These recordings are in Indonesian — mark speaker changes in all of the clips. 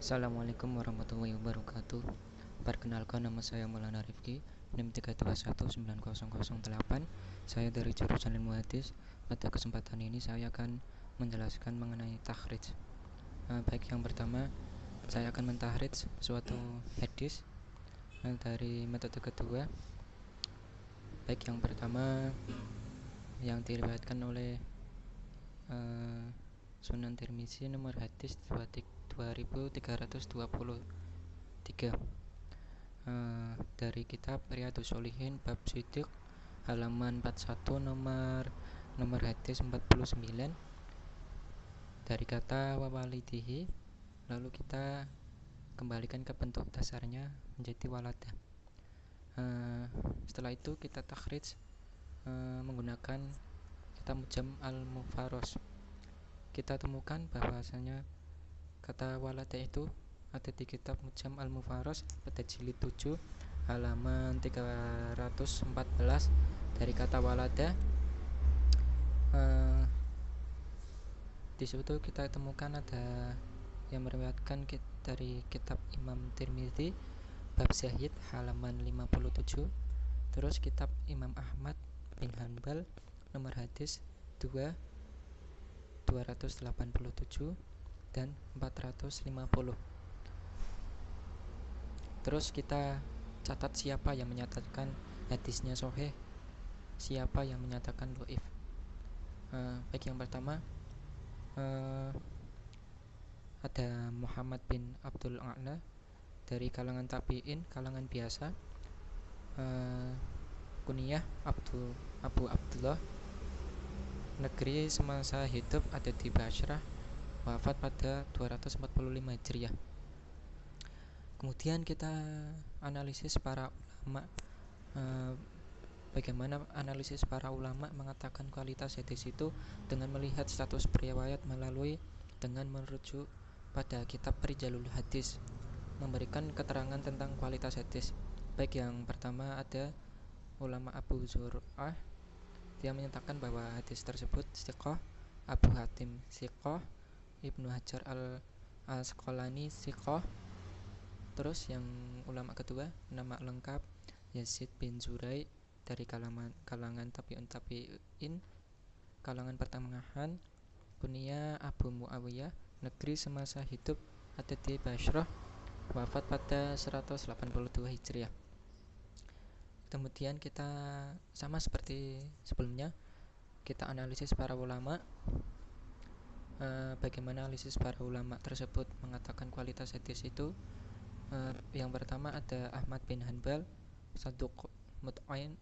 Speaker 1: Assalamualaikum warahmatullahi wabarakatuh. Perkenalkan, nama saya Maulana Rifki, NIM 3219008. Saya dari jurusan Ilmu Hadis. Pada kesempatan ini saya akan menjelaskan mengenai takhrij. Baik, yang pertama saya akan mentakhrij suatu hadis dari metode kedua. Baik, yang pertama yang diriwayatkan oleh Sunan Tirmizi, nomor hadis 2323, dari kitab Riyadhus Shalihin bab Shidq, halaman 41, nomor hadis 49, dari kata wawalidihi. Lalu kita kembalikan ke bentuk dasarnya menjadi walada. Setelah itu kita takhrij menggunakan kitab Mujam al-Mufaros. Kita temukan bahwasanya kata walada itu ada di kitab Mujam al-Mufaros pada jilid 7 halaman 314. Dari kata walada di situ kita temukan ada yang meriwayatkan dari kitab Imam Tirmizi bab Zahid halaman 57. Terus kitab Imam Ahmad bin Hanbal nomor hadis 287 dan 450. Terus kita catat siapa yang menyatakan hadisnya sahih, siapa yang menyatakan dhaif. Baik, yang pertama ada Muhammad bin Abdul A'la dari kalangan tabi'in, kalangan biasa, kunyah Abu Abdullah, negeri semasa hidup ada di Basrah, wafat pada 245 Hijriah. Kemudian kita analisis para ulama, bagaimana analisis para ulama mengatakan kualitas hadis itu dengan melihat status periwayat dengan merujuk pada kitab Rijalul Hadis, memberikan keterangan tentang kualitas hadis. Baik, yang pertama ada ulama Abu Zur'ah. Dia menyatakan bahwa hadis tersebut thiqah. Abu Hatim thiqah. Ibnu Hajar al-Asqalani thiqah. Terus yang ulama kedua, nama lengkap Yazid bin Zurai, dari kalangan tabi'un tabi'in, kalangan pertengahan, kunyah Abu Muawiyah, negeri semasa hidup ada di Basrah, wafat pada 182 Hijriah. Kemudian kita sama seperti sebelumnya, kita analisis para ulama. Bagaimana analisis para ulama tersebut mengatakan kualitas hadis itu? Yang pertama ada Ahmad bin Hanbal, saduq mutqin,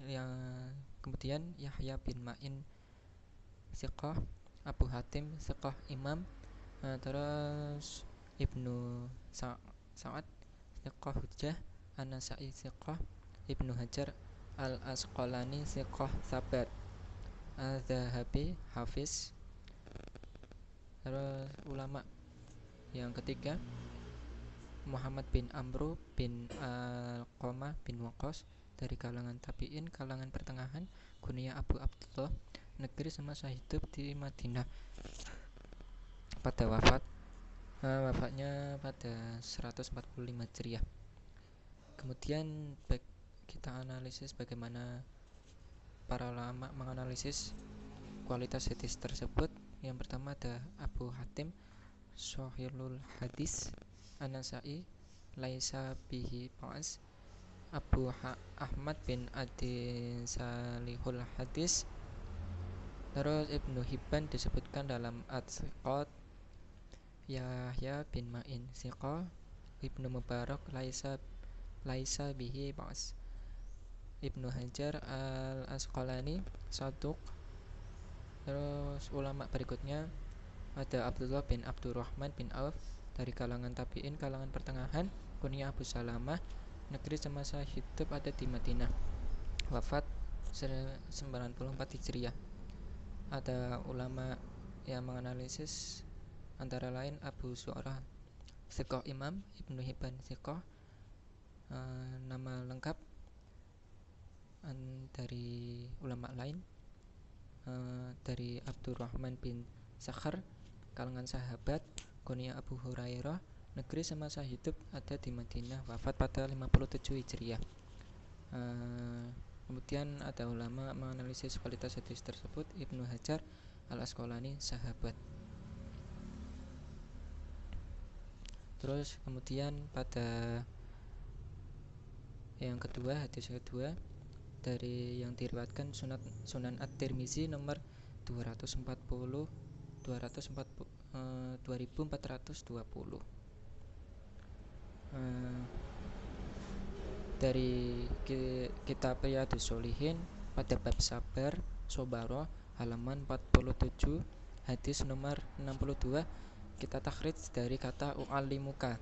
Speaker 1: yang kemudian Yahya bin Ma'in thiqah, Abu Hatim thiqah imam, terus Ibnu Sa'ad thiqah hujjah, An-Nasa'i thiqah, Ibnu Hajar al-Asqalani thiqah sabat, Az-Zahabi hafiz. Terus ulama yang ketiga Muhammad bin Amru bin Al-Qamah bin Waqqas, dari kalangan tabi'in, kalangan pertengahan, kunyah Abu Abdullah, negeri semasa hidup di Madinah, pada wafatnya pada 145 Hijriah. Kemudian kita analisis bagaimana para ulama menganalisis kualitas hadis tersebut. Yang pertama ada Abu Hatim Shahihul Hadis, An-Nasa'i laisa bihi ba'as, Abu Ahmad bin Adi Salihul Hadis. Terus Ibnu Hibban disebutkan dalam At-Thiqat, Yahya bin Ma'in thiqah, Ibnu Mubarak laisa bihi ba'as, Ibnu Hajar al-Asqalani saduq. Terus ulama berikutnya ada Abdullah bin Abdurrahman bin Auf, dari kalangan tabi'in, kalangan pertengahan, kunyah Abu Salamah, negeri semasa hidup ada di Madinah, wafat 94 Hijriah. Ada ulama yang menganalisis antara lain Abu Zu'rah thiqah imam, Ibnu Hibban thiqah. Nama lengkap dari ulama lain, dari Abdurrahman bin Sakhar, kalangan sahabat, kunyah Abu Hurairah, negeri semasa hidup ada di Madinah, wafat pada 57 Hijriah. Kemudian ada ulama menganalisis kualitas hadis tersebut. Ibnu Hajar Al-Asqalani, sahabat. Terus kemudian pada yang kedua, hadis kedua dari yang diriwayatkan Sunan At-Tirmizi nomor 2420. Dari kitab Riyadhus Shalihin pada bab sabar Sobaro halaman 47 hadis nomor 62 kita takhrij dari kata u'allimuka.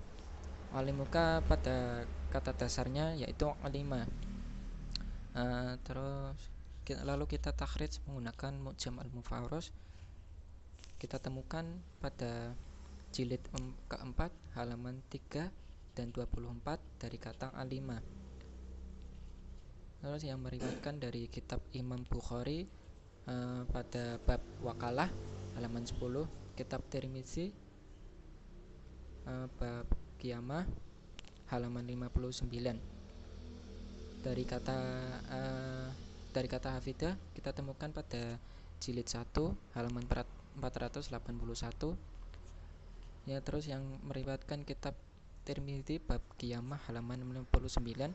Speaker 1: U'allimuka pada kata dasarnya yaitu alima. Terus lalu kita takhrij menggunakan Mu'jam al-Mufarras. Kita temukan pada jilid keempat halaman 3 dan 24 dari kata alima. Terus yang meriwayatkan dari kitab Imam Bukhari pada bab wakalah halaman 10, kitab Tirmizi bab qiyamah halaman 59. Dari kata hafidah kita temukan pada jilid 1 halaman 481. Ya, terus yang meriwayatkan kitab Tirmizi bab qiyamah halaman 59,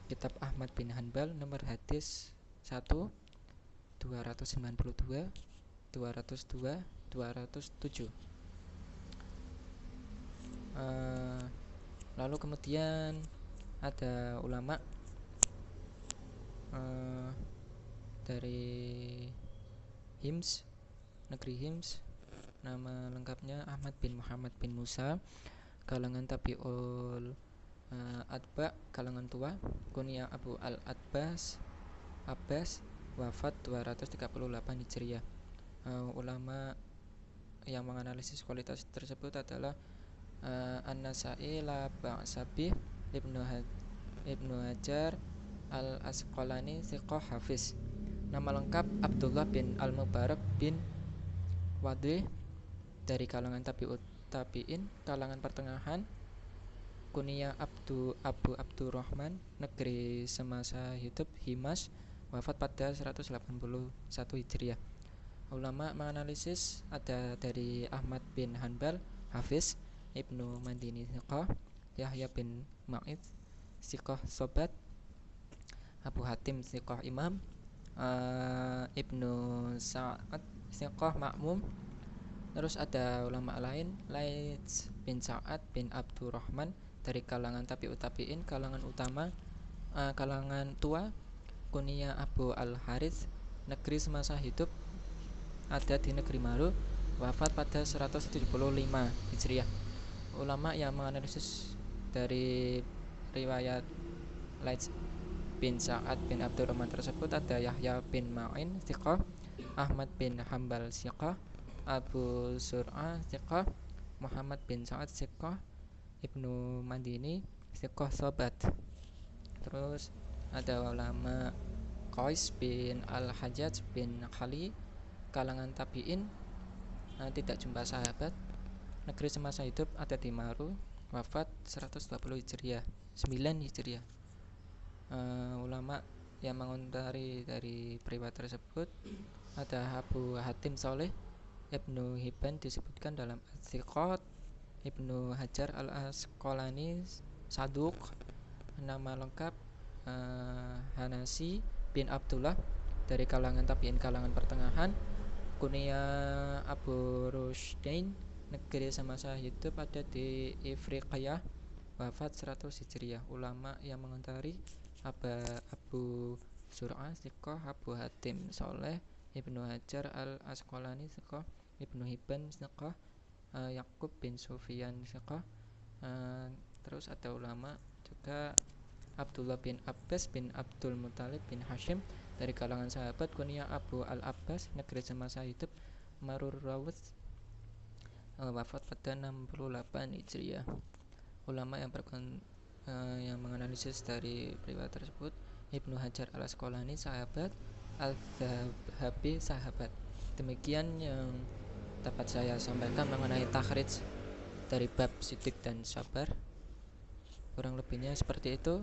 Speaker 1: kitab Ahmad bin Hanbal nomor hadis 1 292, 202, 207. Lalu kemudian ada ulama dari Hims, negeri Hims, nama lengkapnya Ahmad bin Muhammad bin Musa, kalangan tabi'ul atba, kalangan tua, kunyah Abu al-Abbas, wafat 238 Hijriah. Ulama yang menganalisis kualitas tersebut adalah An-Nasai la ba'sabih, Ibnu Hajar Al-Asqalani thiqah hafiz. Nama lengkap Abdullah bin Al-Mubarak bin Wadih, dari kalangan tabi'in, kalangan pertengahan, kunyah Abu Abdurrahman, negeri semasa hidup Himas, wafat pada 181 Hijriah. Ulama menganalisis ada dari Ahmad bin Hanbal hafiz, Ibnu Madini thiqah, Yahya bin Ma'id thiqah sobat, Abu Hatim thiqah imam, Ibnu Sa'ad thiqah makmum. Terus ada ulama lain, Laits bin Sa'ad bin Abdurrahman, dari kalangan tabi'in, kalangan utama, kalangan tua, kunyah Abu Al-Harits, negeri semasa hidup ada di negeri Maru, wafat pada 175 Hijriah. Ulama yang menganalisis dari riwayat Laits bin Sa'ad bin Abdurrahman tersebut ada Yahya bin Ma'in thiqah, Ahmad bin Hanbal thiqah, Abu Zur'ah thiqah, Muhammad bin Sa'ad thiqah, Ibnu Madini thiqah sobat. Terus ada ulama Qais bin Al-Hajjaj bin Khali, kalangan tabi'in, tidak jumpa sahabat, negeri semasa hidup ada di Maru, wafat 120 Hijriah, 9 Hijriah. Ulama yang mengomentari dari periwayat tersebut ada Abu Hatim Soleh, Ibnu Hibban disebutkan dalam Al-Thiqat, Ibnu Hajar Al-Asqalani Saduq, nama lengkap Hanasi bin Abdullah, dari kalangan tabi'in, kalangan pertengahan, kunyah Abu Rushdain, negeri semasa hidup ada di Ifriqiyah, wafat 100 Hijriah. Ulama yang mengomentari Abu Zur'ah thiqah, Abu Hatim Soleh, Ibnu Hajar Al-Asqalani thiqah, Ibnu Hibban thiqah, Yaqub bin Sufyan thiqah. Terus ada ulama juga Abdullah bin Abbas bin Abdul Muthalib bin Hashim, dari kalangan sahabat, kunyah Abu Al-Abbas, negeri semasa hidup Marur Rawat, wafat pada 68 Hijriah. Ulama yang menganalisis dari riwayat tersebut Ibnu Hajar Al-Asqalani sahabat, Al-Dhahabi sahabat. Demikian yang dapat saya sampaikan mengenai takhrij dari bab sidik dan sabar. Kurang lebihnya seperti itu.